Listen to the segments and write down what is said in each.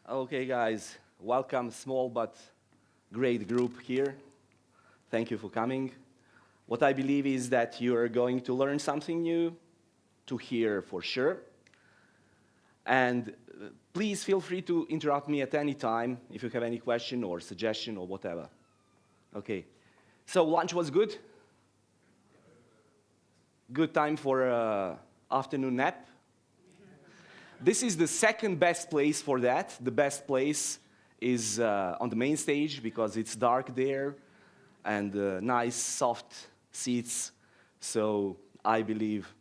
Okay, guys, welcome, small but great group here. Thank you for coming. What I believe is that you are going to learn something new, to hear for sure. And please feel free to interrupt me at any time if you have any question or suggestion or whatever. Okay, so lunch was good? Good time for an afternoon nap? This is the second best place for that. The best place is on the main stage because it's dark there and nice, soft seats. So I believe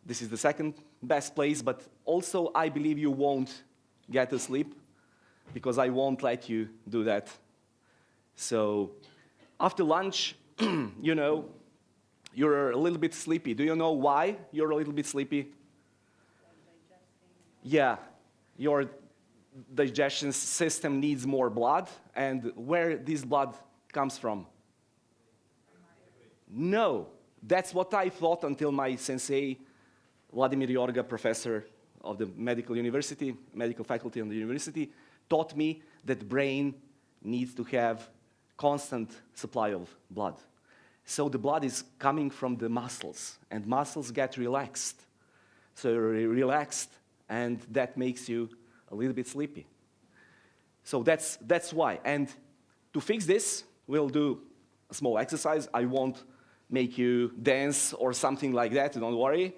this is the second best place, but also I believe you won't get asleep because I won't let you do that. So after lunch, you know, you're a little bit sleepy. Do you know why you're a little bit sleepy? Yeah, your digestion system needs more blood, and where this blood comes from? No, that's what I thought until my sensei, Vladimir Jorga, professor of the medical faculty on the university, taught me that brain needs to have constant supply of blood. So the blood is coming from the muscles, and muscles get relaxed. So you're relaxed, and that makes you a little bit sleepy. So that's why. And to fix this, we'll do a small exercise. I won't make you dance or something like that, don't worry.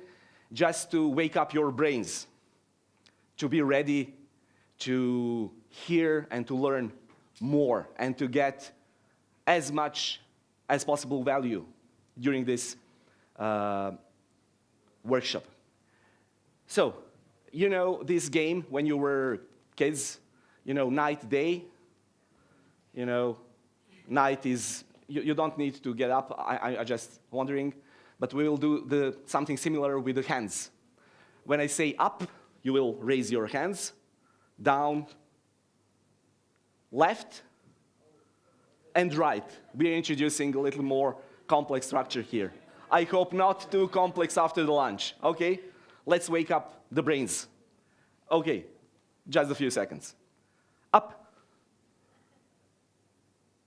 Just to wake up your brains, to be ready to hear and to learn more, and to get as much as possible value during this workshop. So, you know this game when you were kids, you know, night, day, you know, night is, you don't need to get up, I just wondering, but we will do something similar with the hands. When I say up, you will raise your hands, down, left, and right. We are introducing a little more complex structure here. I hope not too complex after the lunch, okay? Let's wake up the brains. Okay, just a few seconds. Up,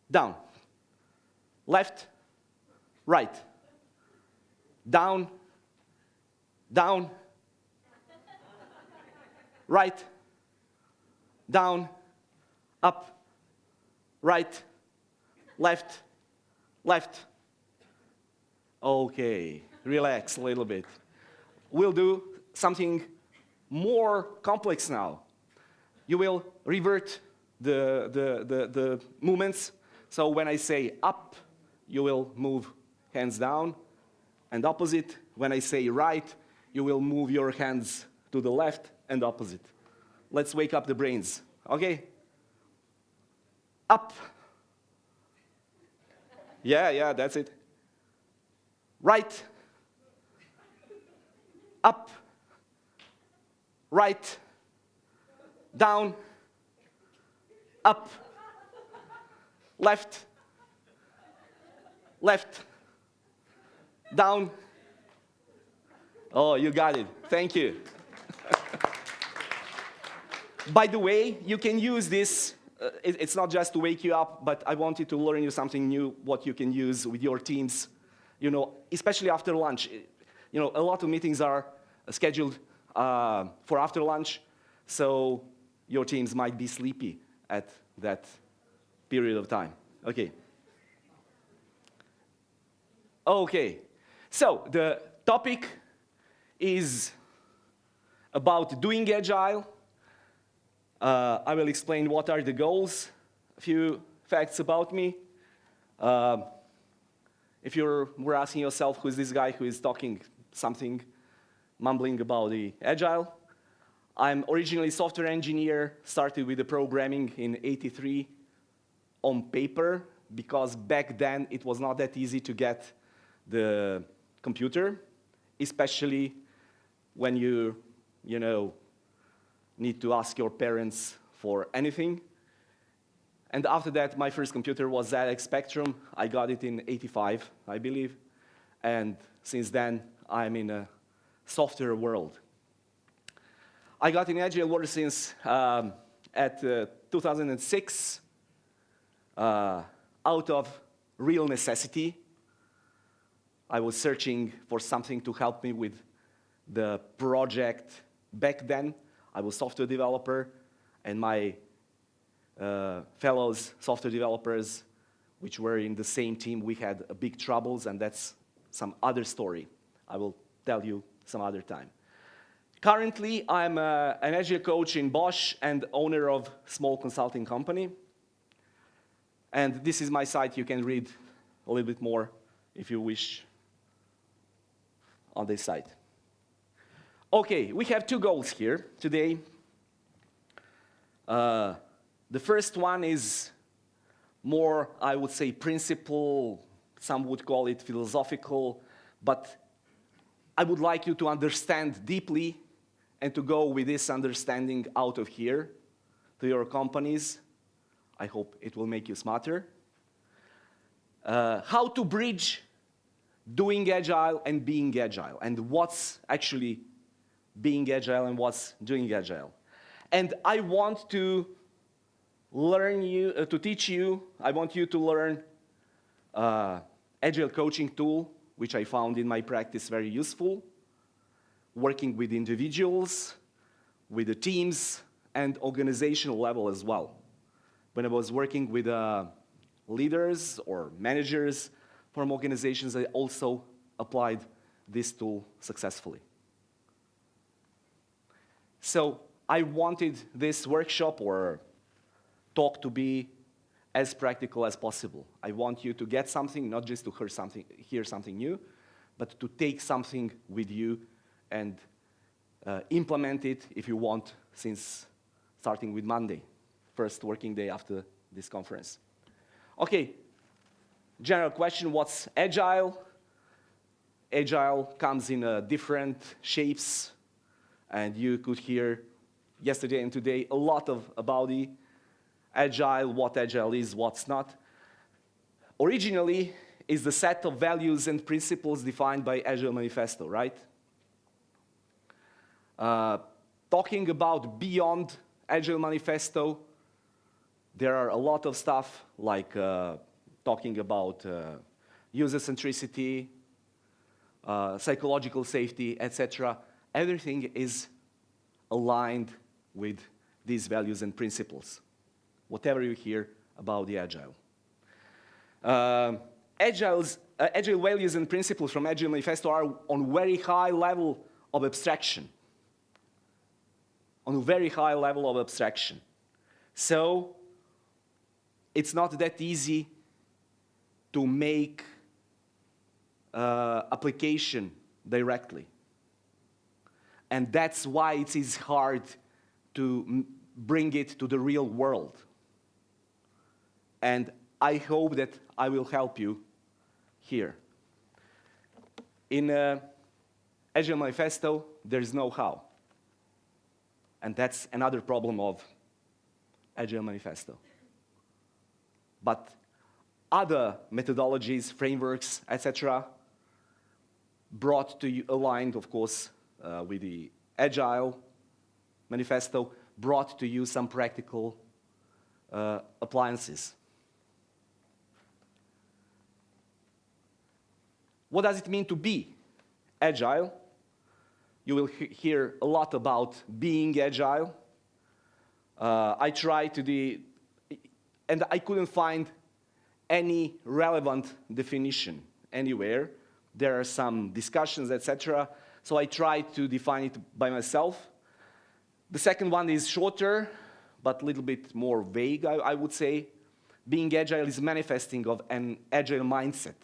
down, left, right, down, down, right, down, up, right, left, left. Okay, relax a little bit. We'll do something more complex now. You will revert the movements. So when I say up, you will move hands down, and opposite. When I say right, you will move your hands to the left and opposite. Let's wake up the brains, okay? Up. Yeah, that's it. Right. Up. Right. Down. Up. Left. Left. Down. Oh, you got it. Thank you. By the way, you can use this. It's not just to wake you up, but I wanted to learn you something new, what you can use with your teams, you know, especially after lunch. You know, a lot of meetings are scheduled for after lunch, so your teams might be sleepy at that period of time. Okay. Okay, so the topic is about doing Agile. I will explain what are the goals, a few facts about me. If you were asking yourself, who's this guy who is talking something, mumbling about the Agile? I'm originally a software engineer, started with the programming in '83 on paper, because back then it was not that easy to get the computer, especially when you know, need to ask your parents for anything. And after that, my first computer was ZX Spectrum. I got it in '85, I believe. And since then, I'm in a software world. I got in Agile world since at 2006 out of real necessity. I was searching for something to help me with the project back then. I was a software developer, and my fellows software developers, which were in the same team, we had big troubles, and that's some other story. I will tell you some other time. Currently, I'm an Agile coach in Bosch and owner of a small consulting company. And this is my site. You can read a little bit more if you wish on this site. Okay, we have two goals here today. The first one is more, I would say, principle. Some would call it philosophical, but I would like you to understand deeply and to go with this understanding out of here to your companies. I hope it will make you smarter. How to bridge doing Agile and being Agile, and what's actually being Agile and what's doing Agile. And I want to teach you, I want you to learn Agile coaching tool, which I found in my practice very useful, working with individuals, with the teams, and organizational level as well. When I was working with leaders or managers from organizations, I also applied this tool successfully. So I wanted this workshop or talk to be as practical as possible. I want you to get something, not just to hear something new, but to take something with you and implement it if you want, since starting with Monday, first working day after this conference. Okay, general question, what's Agile? Agile comes in different shapes, and you could hear yesterday and today a lot about the Agile, what Agile is, what's not. Originally, is the set of values and principles defined by Agile Manifesto, right? Talking about beyond Agile Manifesto, there are a lot of stuff like talking about user centricity, psychological safety, etc. Everything is aligned with these values and principles, whatever you hear about the Agile. Agile values and principles from Agile Manifesto are on very high level of abstraction. On a very high level of abstraction. So it's not that easy to make application directly. And that's why it is hard to bring it to the real world. And I hope that I will help you here. In Agile Manifesto, there is no how. And that's another problem of Agile Manifesto. But other methodologies, frameworks, etc., brought to you, aligned, of course, with the Agile Manifesto, brought to you some practical appliances. What does it mean to be Agile? You will hear a lot about being Agile. I tried to and I couldn't find any relevant definition anywhere. There are some discussions, etc. So I tried to define it by myself. The second one is shorter, but a little bit more vague, I would say. Being Agile is manifesting of an Agile mindset.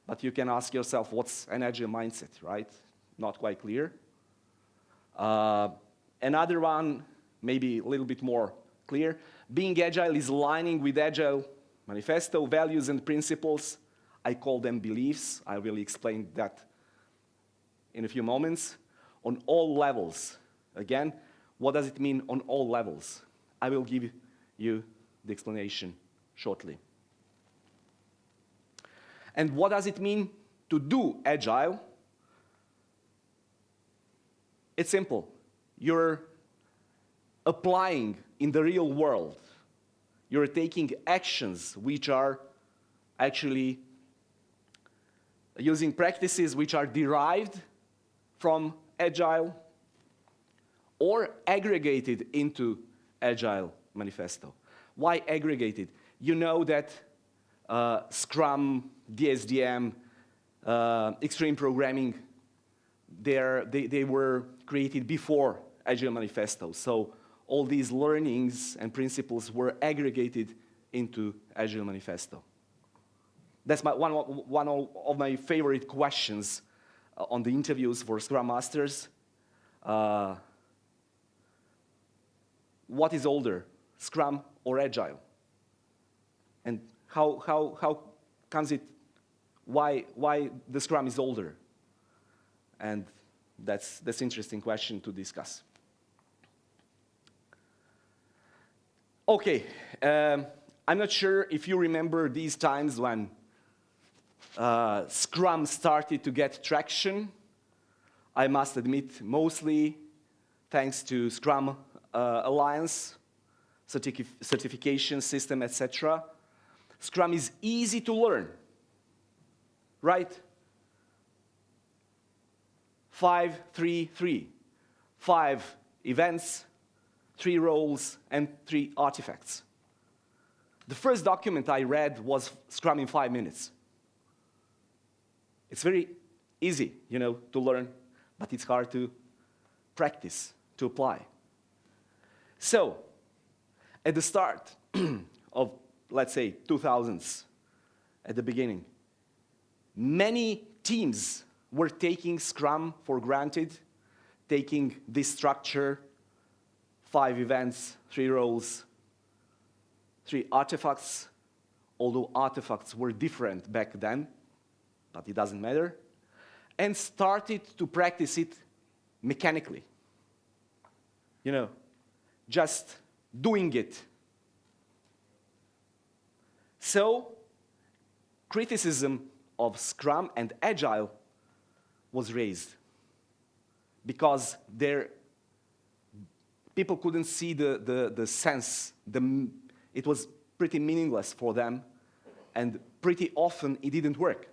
But you can ask yourself, what's an Agile mindset, right? Not quite clear. Another one, maybe a little bit more clear. Being Agile is aligning with Agile Manifesto values and principles. I call them beliefs. I will explain that in a few moments. On all levels. Again, what does it mean on all levels? I will give you the explanation shortly. And what does it mean to do Agile? It's simple. You're applying in the real world. You're taking actions which are actually using practices which are derived from Agile or aggregated into Agile Manifesto. Why aggregated? You know that Scrum, DSDM, extreme programming, they were created before Agile Manifesto. So all these learnings and principles were aggregated into Agile Manifesto. That's one of my favorite questions on the interviews for Scrum Masters. What is older, Scrum or Agile? And how comes it, why the Scrum is older? And that's an interesting question to discuss. Okay, I'm not sure if you remember these times when Scrum started to get traction. I must admit, mostly thanks to Scrum Alliance, certification system, etc. Scrum is easy to learn, right? 5, 3, 3. 5 events, 3 roles, and 3 artifacts. The first document I read was Scrum in 5 minutes. It's very easy, to learn, but it's hard to practice, to apply. So, at the start of, let's say, 2000s, at the beginning, many teams were taking Scrum for granted, taking this structure, 5 events, 3 roles, 3 artifacts, although artifacts were different back then, but it doesn't matter, and started to practice it mechanically. Just doing it. So, criticism of Scrum and Agile was raised because people couldn't see the sense. It was pretty meaningless for them, and pretty often it didn't work,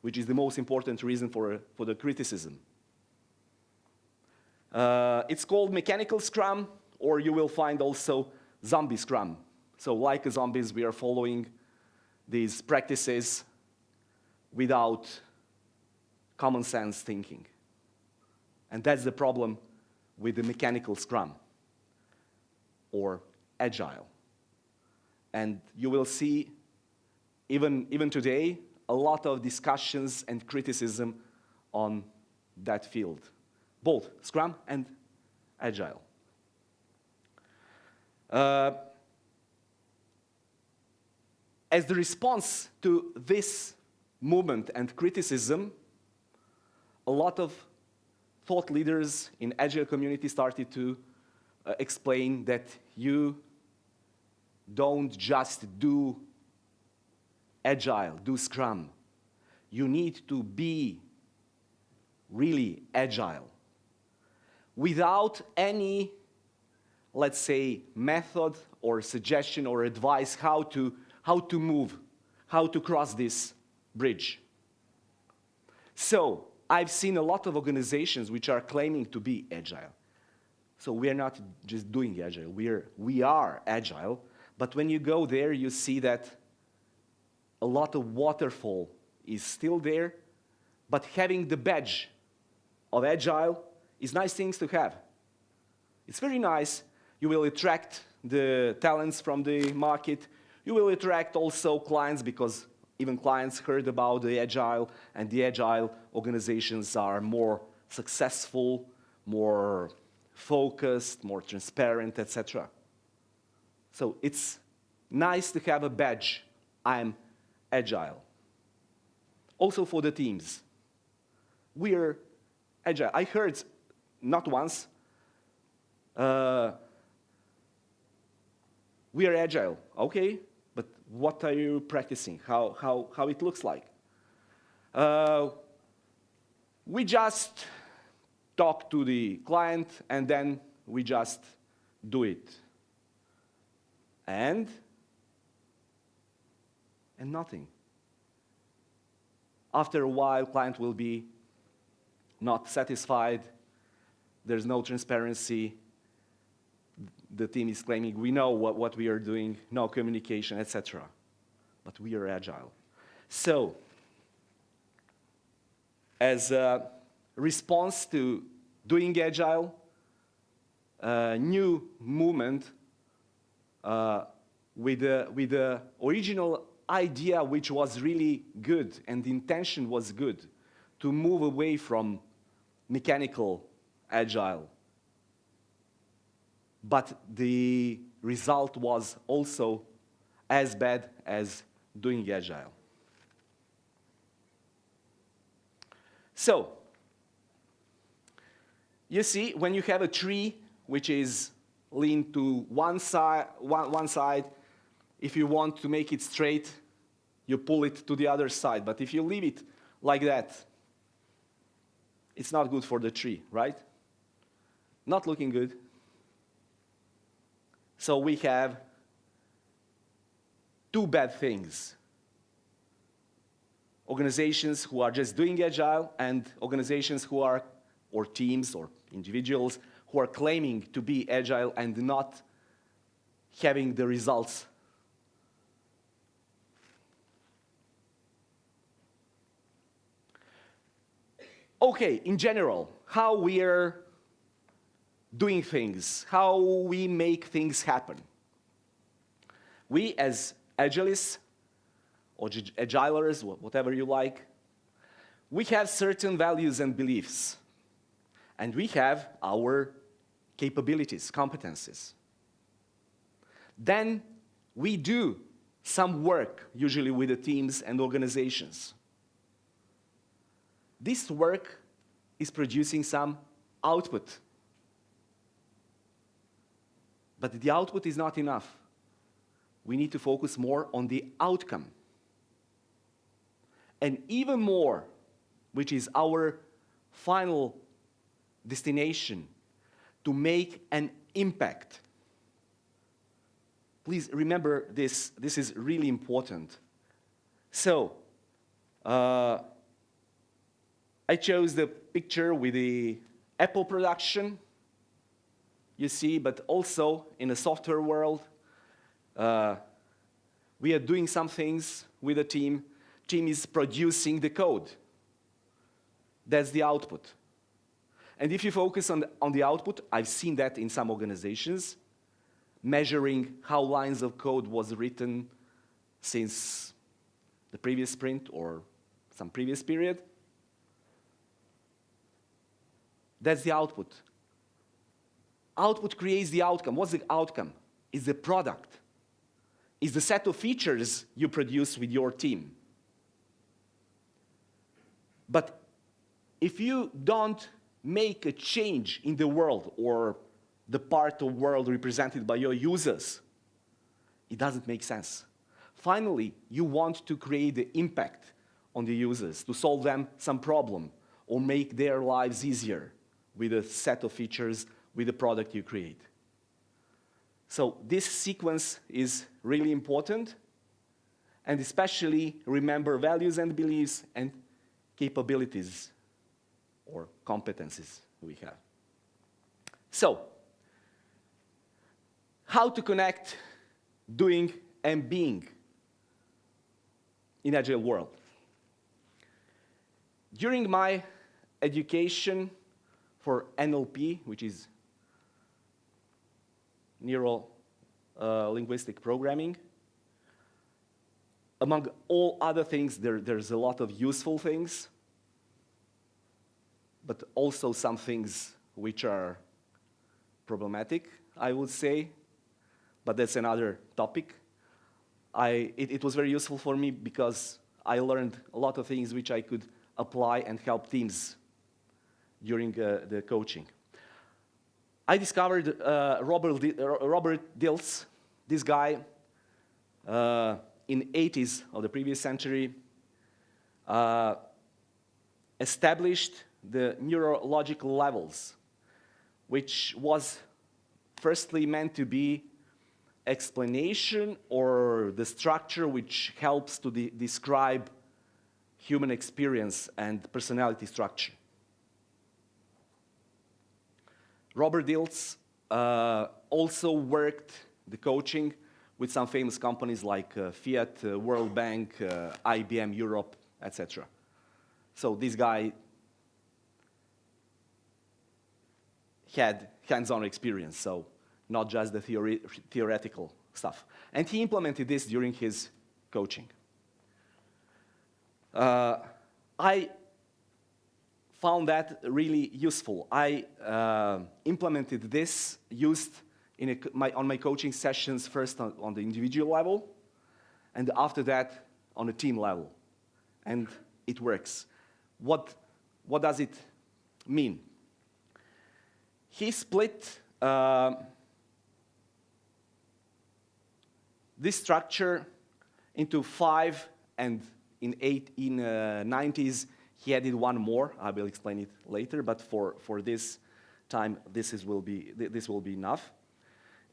which is the most important reason for the criticism. It's called mechanical Scrum, or you will find also zombie Scrum. So like zombies, we are following these practices without common sense thinking. And that's the problem with the mechanical Scrum, or Agile. And you will see, even today, a lot of discussions and criticism on that field, both Scrum and Agile. As the response to this movement and criticism, a lot of thought leaders in Agile community started to explain that you don't just do Agile, do Scrum. You need to be really Agile. Without any, let's say, method or suggestion or advice how to move, how to cross this bridge. So, I've seen a lot of organizations which are claiming to be Agile. So we are not just doing Agile, we are Agile, but when you go there, you see that a lot of waterfall is still there, but having the badge of Agile is nice things to have. It's very nice. You will attract the talents from the market. You will attract also clients, because even clients heard about the Agile, and the Agile organizations are more successful, more focused, more transparent, etc. So it's nice to have a badge. I'm Agile. Also for the teams. We're Agile. I heard not once, we are Agile. Okay, but what are you practicing? How it looks like? We just talk to the client, and then we just do it. And nothing. After a while, client will be not satisfied. There's no transparency. The team is claiming we know what we are doing, no communication, etc. But we are agile. So, as a response to doing agile, a new movement with the original idea, which was really good and the intention was good, to move away from mechanical agile. But the result was also as bad as doing agile. So, you see, when you have a tree which is leaned to one side, if you want to make it straight, you pull it to the other side. But if you leave it like that, it's not good for the tree, right? Not looking good. So we have two bad things. Organizations who are just doing agile and organizations who are, or teams or individuals, who are claiming to be agile and not having the results. Okay, in general, how we are doing things, how we make things happen. We as agilists, or agilers, whatever you like, we have certain values and beliefs. And we have our capabilities, competencies. Then we do some work, usually with the teams and organizations. This work is producing some output. But the output is not enough. We need to focus more on the outcome. And even more, which is our final destination, to make an impact. Please remember this. This is really important. So, I chose the picture with the Apple production, you see, but also in the software world, we are doing some things with a team. Team is producing the code. That's the output. And if you focus on the output, I've seen that in some organizations, measuring how lines of code was written since the previous sprint or some previous period. That's the output. Output creates the outcome. What's the outcome? It's the product. It's the set of features you produce with your team. But if you don't make a change in the world or the part of the world represented by your users, it doesn't make sense. Finally, you want to create the impact on the users, to solve them some problem or make their lives easier with a set of features, with the product you create. So this sequence is really important, and especially remember values and beliefs and capabilities or competencies we have. So, how to connect doing and being in Agile world? During my education for NLP, which is neuro-linguistic programming, among all other things, there's a lot of useful things, but also some things which are problematic, I would say, but that's another topic. It was very useful for me because I learned a lot of things which I could apply and help teams during the coaching. I discovered Robert Dilts, this guy, in the 80s of the previous century, established the neurological levels, which was firstly meant to be explanation or the structure which helps to describe human experience and personality structure. Robert Dilts also worked the coaching with some famous companies like Fiat, World Bank, IBM Europe, etc. So this guy had hands-on experience, so not just the theoretical stuff. And he implemented this during his coaching. I found that really useful. I implemented this, used on my coaching sessions first on the individual level, and after that on a team level. And it works. What does it mean? He split this structure into 5, and in 90s he added one more. I will explain it later, but for this time this will be enough.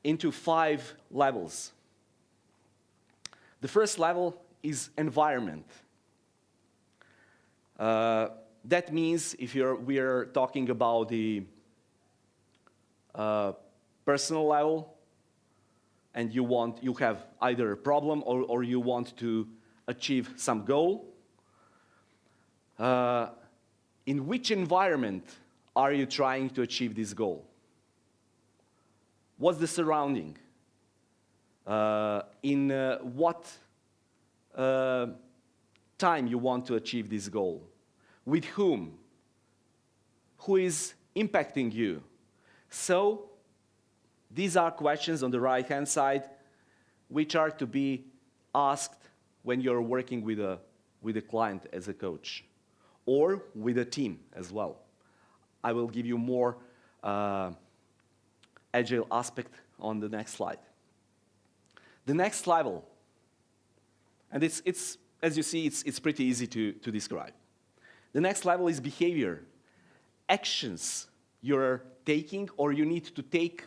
Into 5 levels. The first level is environment. That means if we are talking about the personal level, and you have either a problem or you want to achieve some goal, in which environment are you trying to achieve this goal? What's the surrounding? In what time you want to achieve this goal? With whom? Who is impacting you? So these are questions on the right-hand side which are to be asked when you're working with a client as a coach, or with a team as well. I will give you more agile aspect on the next slide. The next level, and it's as you see, it's pretty easy to describe. The next level is behavior, actions you're taking or you need to take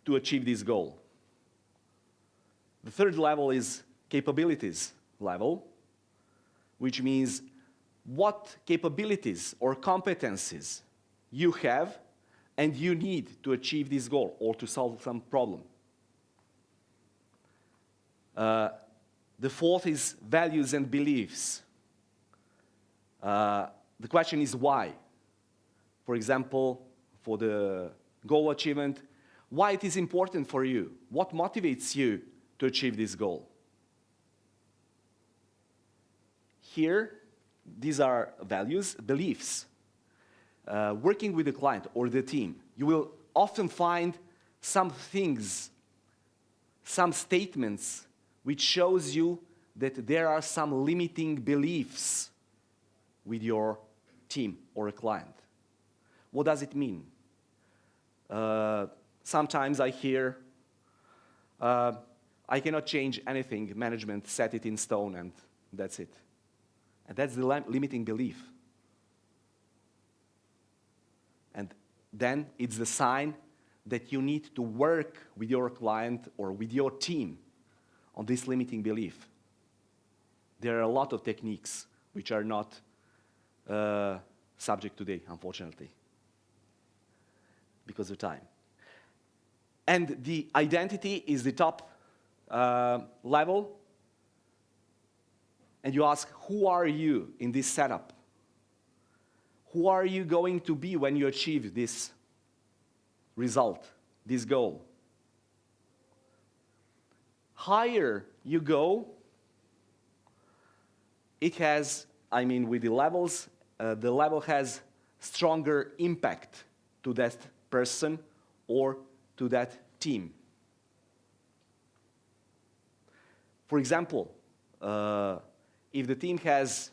to achieve this goal. The third level is capabilities level, which means what capabilities or competencies you have and you need to achieve this goal or to solve some problem. The fourth is values and beliefs. The question is why. For example, for the goal achievement, why it is important for you? What motivates you to achieve this goal? Here, these are values, beliefs. Working with the client or the team, you will often find some things, some statements which shows you that there are some limiting beliefs with your team or a client. What does it mean? Sometimes I hear, I cannot change anything, management set it in stone and that's it. And that's the limiting belief. And then it's the sign that you need to work with your client or with your team on this limiting belief. There are a lot of techniques which are not subject today, unfortunately, because of time. And the identity is the top level. And you ask, who are you in this setup? Who are you going to be when you achieve this result, this goal? Higher you go, it has, I mean, with the levels, the level has stronger impact to that person or to that team. For example, if the team has,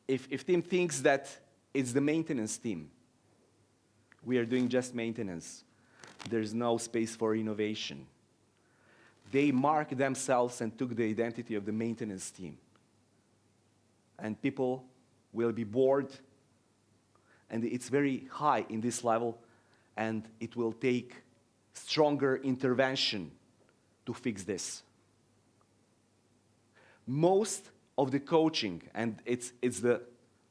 if team thinks that it's the maintenance team, we are doing just maintenance, there's no space for innovation. They mark themselves and took the identity of the maintenance team. And people will be bored and it's very high in this level, and it will take stronger intervention to fix this. Most of the coaching, and it's the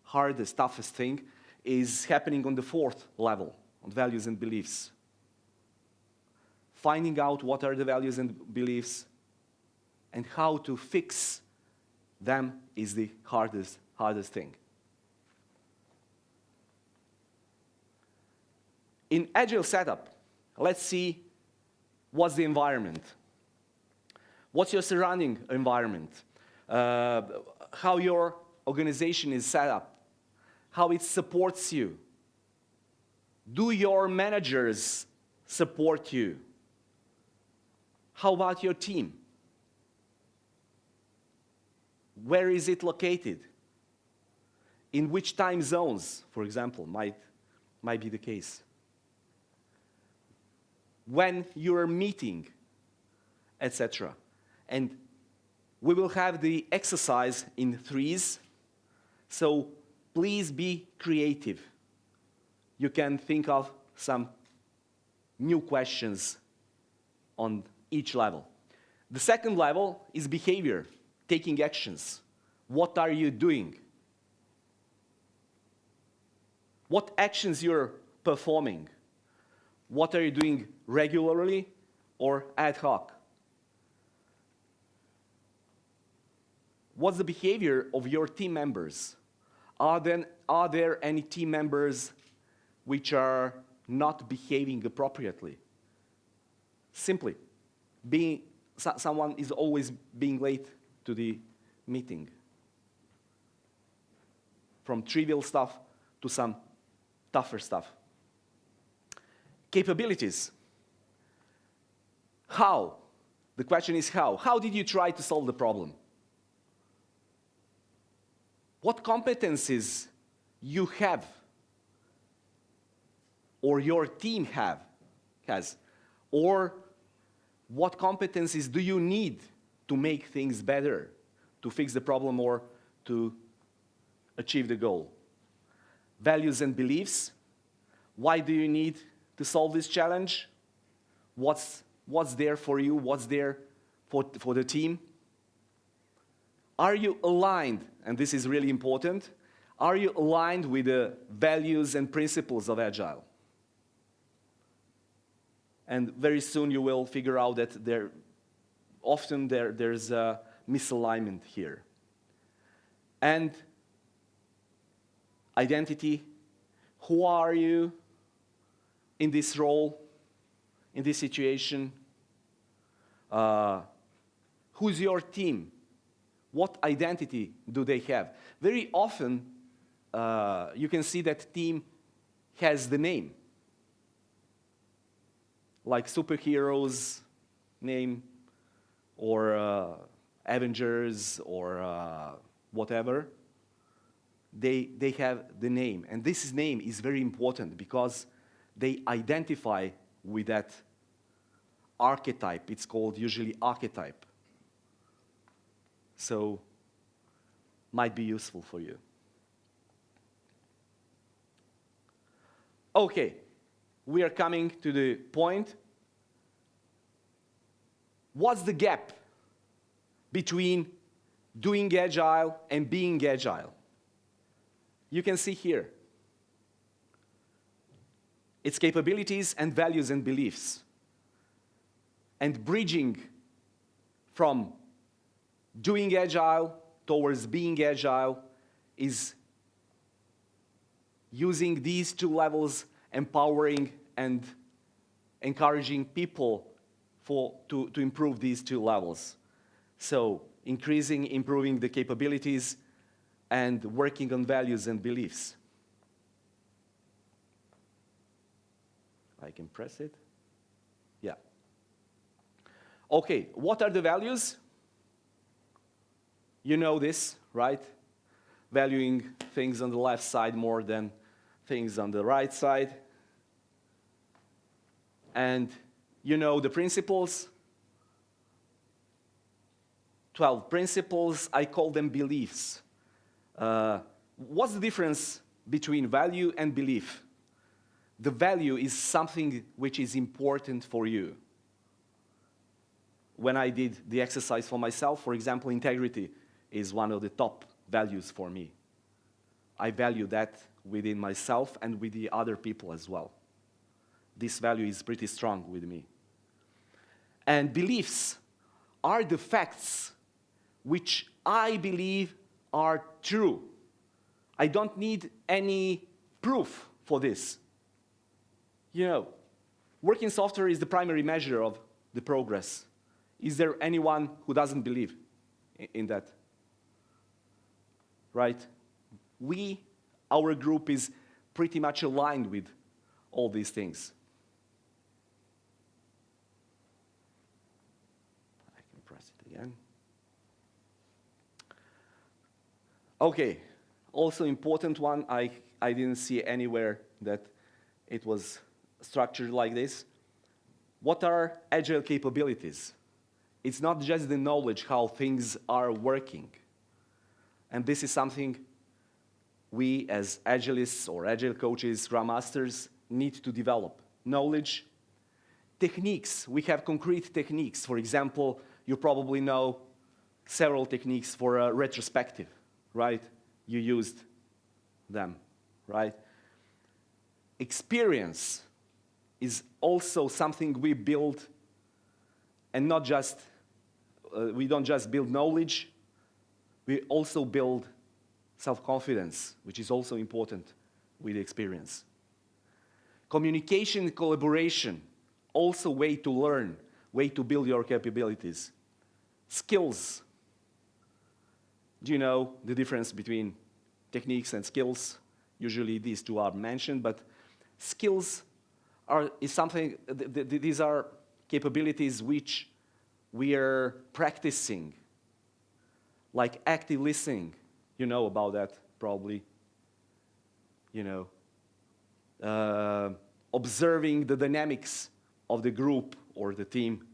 hardest, toughest thing, is happening on the fourth level, on values and beliefs. Finding out what are the values and beliefs and how to fix them is the hardest thing. In Agile setup, let's see what's the environment. What's your surrounding environment? How your organization is set up, how it supports you. Do your managers support you? How about your team? Where is it located? In which time zones, for example, might be the case. When you're meeting, etc. And we will have the exercise in threes, so please be creative. You can think of some new questions on each level. The second level is behavior, taking actions. What are you doing? What actions you're performing? What are you doing regularly or ad hoc? What's the behavior of your team members? Are there any team members which are not behaving appropriately? Simply, someone is always being late to the meeting. From trivial stuff to some tougher stuff. Capabilities. How? The question is how. How did you try to solve the problem? What competencies you have or your team has, or what competencies do you need to make things better, to fix the problem or to achieve the goal? Values and beliefs. Why do you need to solve this challenge? What's there for you? What's there for the team? Are you aligned, and this is really important, are you aligned with the values and principles of Agile? And very soon you will figure out that there's a misalignment here. And identity. Who are you in this role, in this situation? Who's your team? What identity do they have? Very often, you can see that team has the name. Like superheroes name, or Avengers, or whatever. They have the name. And this name is very important because they identify with that archetype. It's called usually archetype. So, might be useful for you. Okay, we are coming to the point. What's the gap between doing Agile and being Agile? You can see here. Its capabilities and values and beliefs. And bridging from doing Agile towards being Agile is using these two levels, empowering and encouraging people to improve these two levels. So improving the capabilities and working on values and beliefs. I can press it. Yeah. Okay, what are the values? You know this, right? Valuing things on the left side more than things on the right side. And you know the principles. 12 principles, I call them beliefs. What's the difference between value and belief. The value is something which is important for you. When I did the exercise for myself, for example, integrity is one of the top values for me. I value that within myself and with the other people as well. This value is pretty strong with me. And beliefs are the facts which I believe are true. I don't need any proof for this. You know, working software is the primary measure of the progress. Is there anyone who doesn't believe in that? Right? Our group is pretty much aligned with all these things. I can press it again. Okay, also important one, I didn't see anywhere that it was structured like this. What are agile capabilities? It's not just the knowledge how things are working. And this is something we as Agilists or Agile coaches, Scrum Masters, need to develop. Knowledge, techniques. We have concrete techniques. For example, you probably know several techniques for a retrospective, right? You used them, right? Experience is also something we build, and not just, we don't just build knowledge, we also build self-confidence, which is also important with experience. Communication and collaboration, also way to learn, way to build your capabilities. Skills. Do you know the difference between techniques and skills? Usually these two are mentioned, but skills is something, these are capabilities which we are practicing, like active listening. You know about that, probably. You know, observing the dynamics of the group or the team,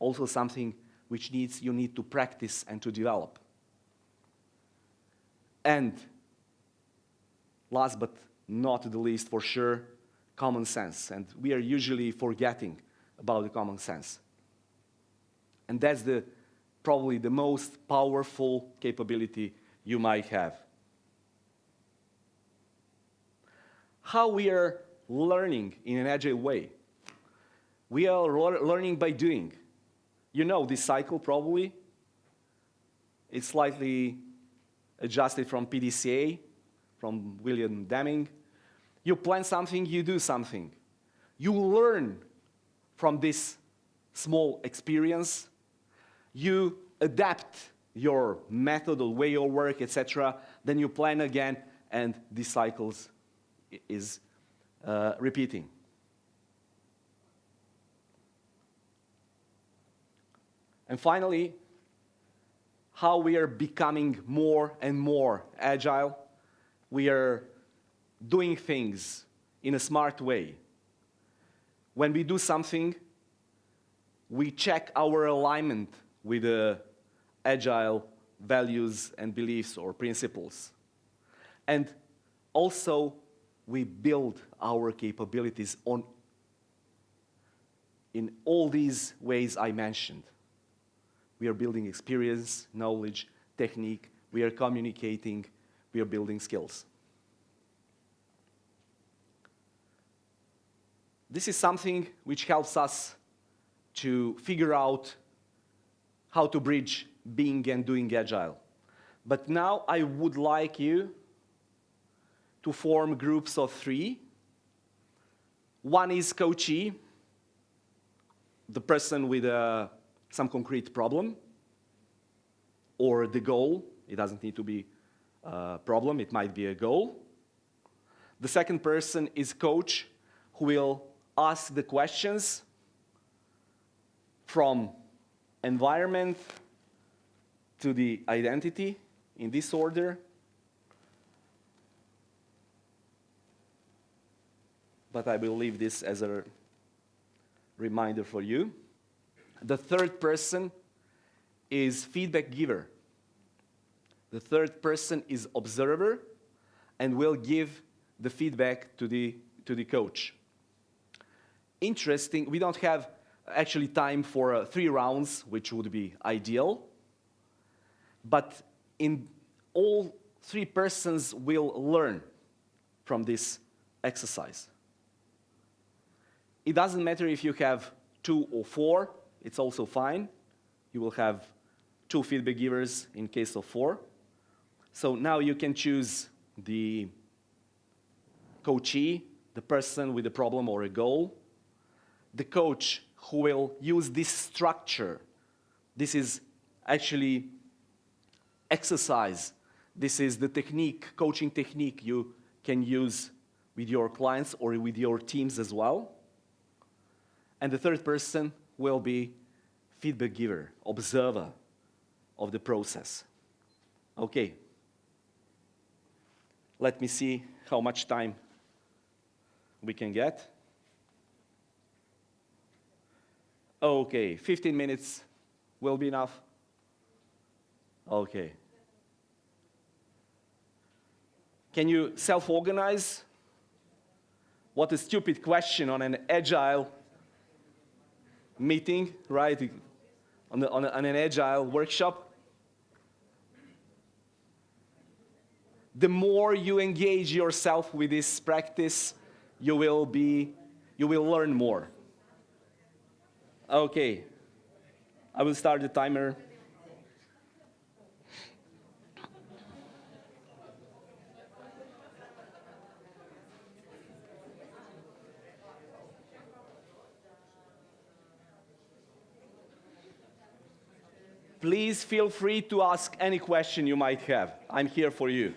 also something which you need to practice and to develop. And last but not the least, for sure, common sense. And we are usually forgetting about the common sense. And that's probably the most powerful capability you might have. How we are learning in an agile way? We are learning by doing. You know this cycle probably. It's slightly adjusted from PDCA, from William Deming. You plan something, you do something. You learn from this small experience. You adapt your method or way of work, etc. Then you plan again, and this cycle is repeating. And finally, how we are becoming more and more agile. We are doing things in a smart way. When we do something, we check our alignment with the agile values and beliefs or principles. And also, we build our capabilities in all these ways I mentioned. We are building experience, knowledge, technique. We are communicating. We are building skills. This is something which helps us to figure out how to bridge being and doing agile. But now I would like you to form groups of 3. One is coachee, the person with some concrete problem or the goal. It doesn't need to be a problem, it might be a goal. The second person is coach, who will ask the questions from environment to the identity in this order. But I will leave this as a reminder for you. The third person is feedback giver. The third person is observer. and will give the feedback to the coach. Interesting, we don't have actually time for 3 rounds, which would be ideal, but in all 3 persons will learn from this exercise. It doesn't matter if you have 2 or 4, it's also fine. You will have 2 feedback givers in case of 4. So now you can choose the coachee, the person with a problem or a goal, the coach who will use this structure. This is actually exercise. This is the technique, coaching technique you can use with your clients or with your teams as well. And the third person will be feedback giver, observer of the process. Okay. Let me see how much time we can get. Okay, 15 minutes will be enough. Okay. Can you self-organize? What a stupid question on an agile meeting, right? On an agile workshop. The more you engage yourself with this practice, you will learn more. Okay, I will start the timer. Please feel free to ask any question you might have. I'm here for you.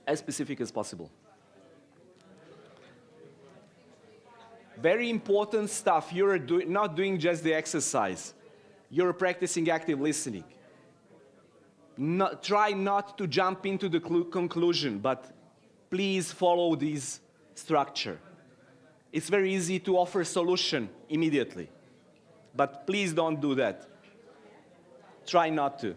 As specific as possible. Very important stuff. You're not doing just the exercise. You're practicing active listening. Try not to jump into the conclusion, but please follow this structure. It's very easy to offer solution immediately, but please don't do that. Try not to.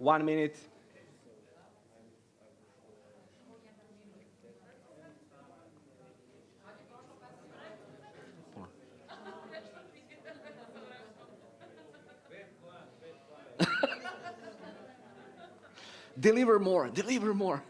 1 minute. Deliver more, deliver more.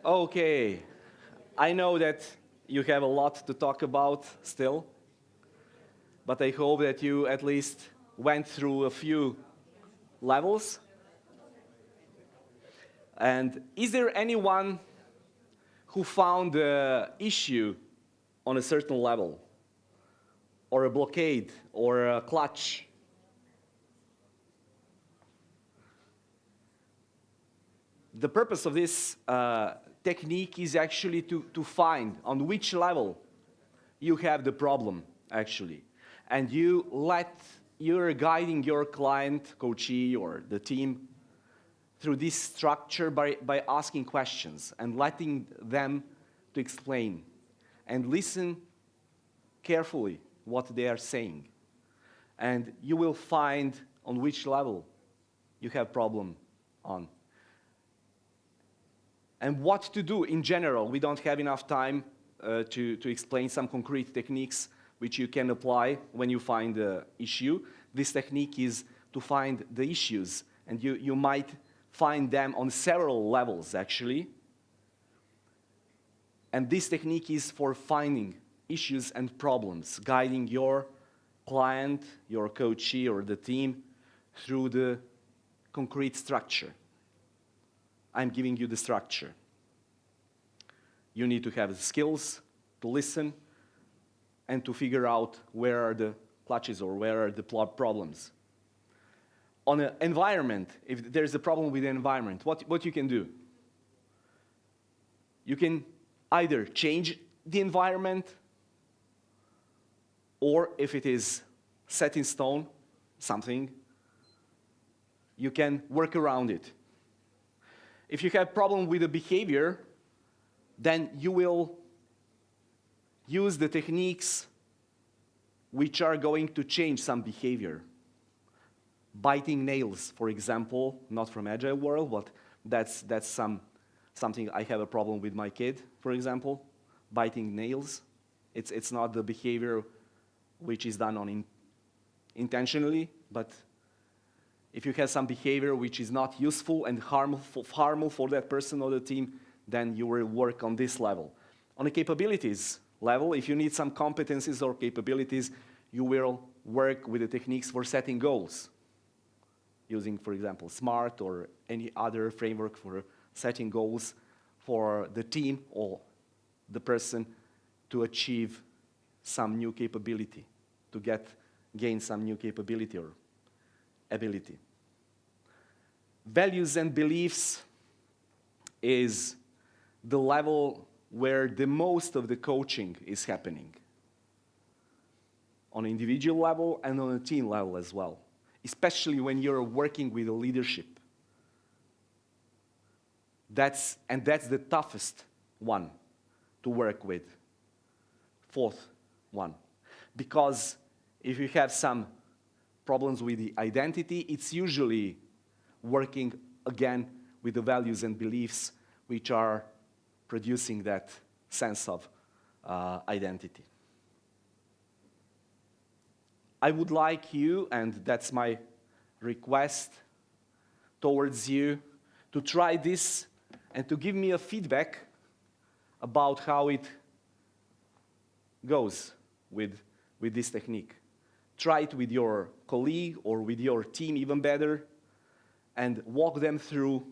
Okay, I know that you have a lot to talk about still, but I hope that you at least went through a few levels. And is there anyone who found the issue on a certain level, or a blockade, or a clutch? The purpose of this technique is actually to find on which level you have the problem, actually. And you're guiding your client, coachee, or the team through this structure by asking questions and letting them to explain and listen carefully what they are saying. And you will find on which level you have problem on. And what to do in general. We don't have enough time to explain some concrete techniques which you can apply when you find the issue. This technique is to find the issues, and you might find them on several levels, actually. And this technique is for finding issues and problems, guiding your client, your coachee, or the team through the concrete structure. I'm giving you the structure. You need to have the skills to listen and to figure out where are the clutches or where are the problems. On an environment, if there's a problem with the environment, what you can do? You can either change the environment, or if it is set in stone, something, you can work around it. If you have problem with the behavior, then you will use the techniques which are going to change some behavior. Biting nails, for example, not from Agile world, but that's something I have a problem with my kid, for example. Biting nails. It's not the behavior which is done intentionally, but if you have some behavior which is not useful and harmful for that person or the team, then you will work on this level. On the capabilities level, if you need some competencies or capabilities, you will work with the techniques for setting goals, using, for example, SMART or any other framework for setting goals for the team or the person to achieve some new capability, to gain some new capability or ability. Values and beliefs is the level where the most of the coaching is happening, on an individual level and on a team level as well, especially when you're working with a leadership. That's the toughest one to work with. Fourth one. Because if you have some problems with the identity, it's usually working again with the values and beliefs which are producing that sense of identity. I would like you, and that's my request towards you, to try this and to give me a feedback about how it goes with this technique. try it with your colleague or with your team even better, and walk them through.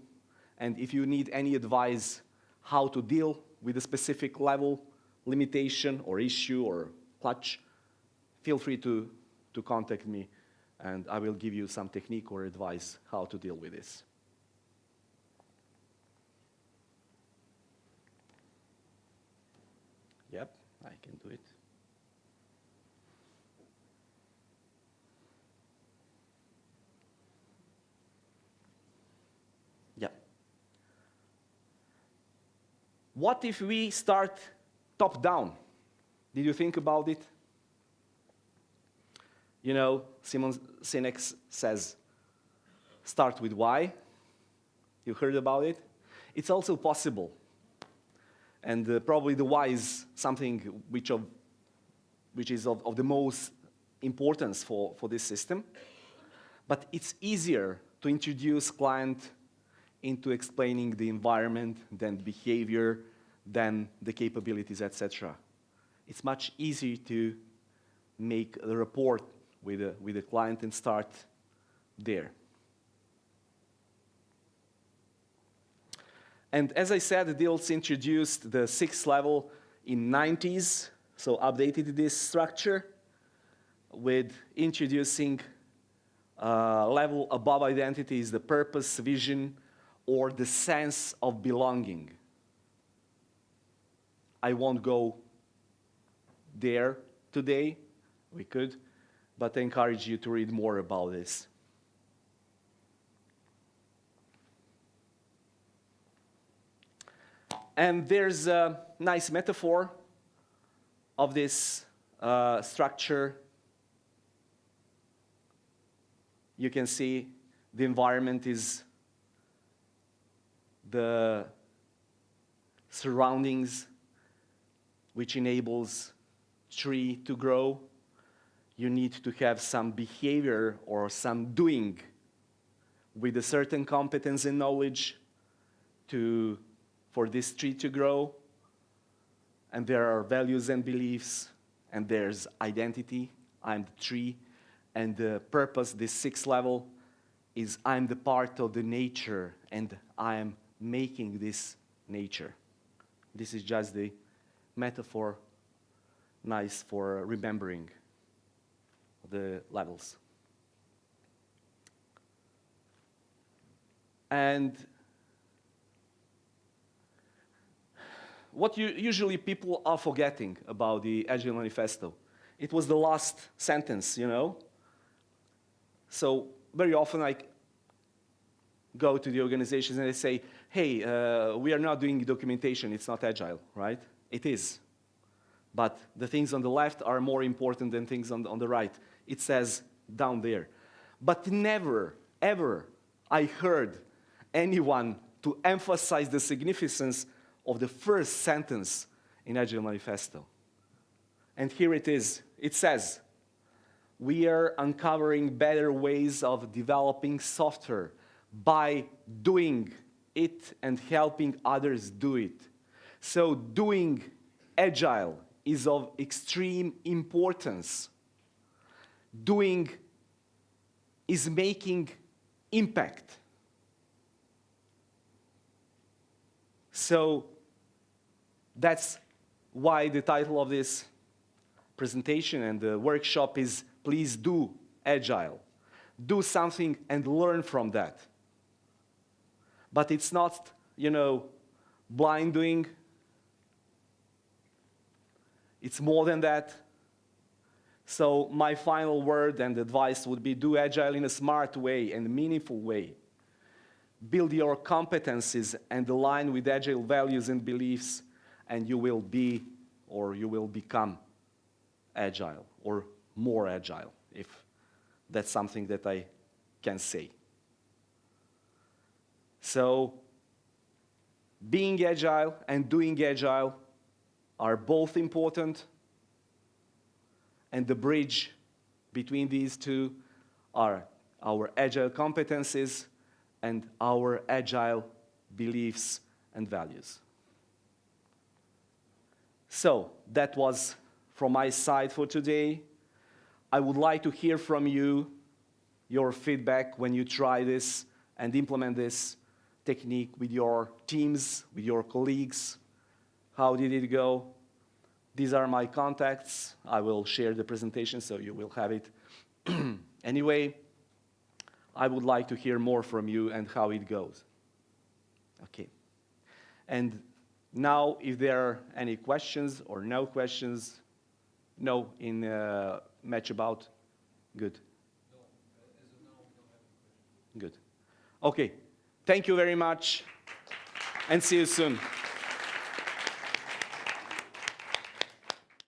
And if you need any advice how to deal with a specific level, limitation, or issue, or clutch, feel free to contact me, and I will give you some technique or advice how to deal with this. Yep, I can do it. Yeah. What if we start top down? Did you think about it? You know, Simon Sinek says, start with why. You heard about it? It's also possible. And probably the why is something which is of the most importance for this system. But it's easier to introduce client into explaining the environment than behavior, than the capabilities, etc. It's much easier to make a report with the client and start there. And as I said, Dilts introduced the 6th level in 90s, so updated this structure with introducing level above identity is the purpose, vision, or the sense of belonging. I won't go there today. We could, but I encourage you to read more about this. And there's a nice metaphor of this structure. You can see the environment is the surroundings which enables tree to grow. You need to have some behavior or some doing with a certain competence and knowledge for this tree to grow. And there are values and beliefs, and there's identity, I'm the tree, and the purpose, this 6th level, is I'm the part of the nature, and I'm making this nature. This is just the metaphor, nice for remembering the levels. And what usually people are forgetting about the Agile Manifesto, it was the last sentence, you know? So very often I go to the organizations and they say, hey, we are not doing documentation, it's not Agile, right? It is. But the things on the left are more important than things on the right. It says down there. But never, ever, I heard anyone to emphasize the significance of the first sentence in Agile Manifesto. And here it is. It says, we are uncovering better ways of developing software by doing it and helping others do it. So doing Agile is of extreme importance. Doing is making impact. So that's why the title of this presentation and the workshop is Please Do Agile. Do something and learn from that. But it's not, you know, blind doing. It's more than that. So my final word and advice would be do Agile in a smart way and meaningful way. Build your competencies and align with Agile values and beliefs, and you will be or you will become Agile or more Agile, if that's something that I can say. So being Agile and doing Agile are both important, and the bridge between these two are our Agile competencies and our Agile beliefs and values. So that was from my side for today. I would like to hear from you, your feedback when you try this and implement this technique with your teams, with your colleagues. How did it go? These are my contacts. I will share the presentation so you will have it. Anyway, I would like to hear more from you and how it goes. Okay. And now, if there are any questions or no questions, no in match about, good. No, as of now, we don't have any questions. Good. Okay. Thank you very much, and see you soon.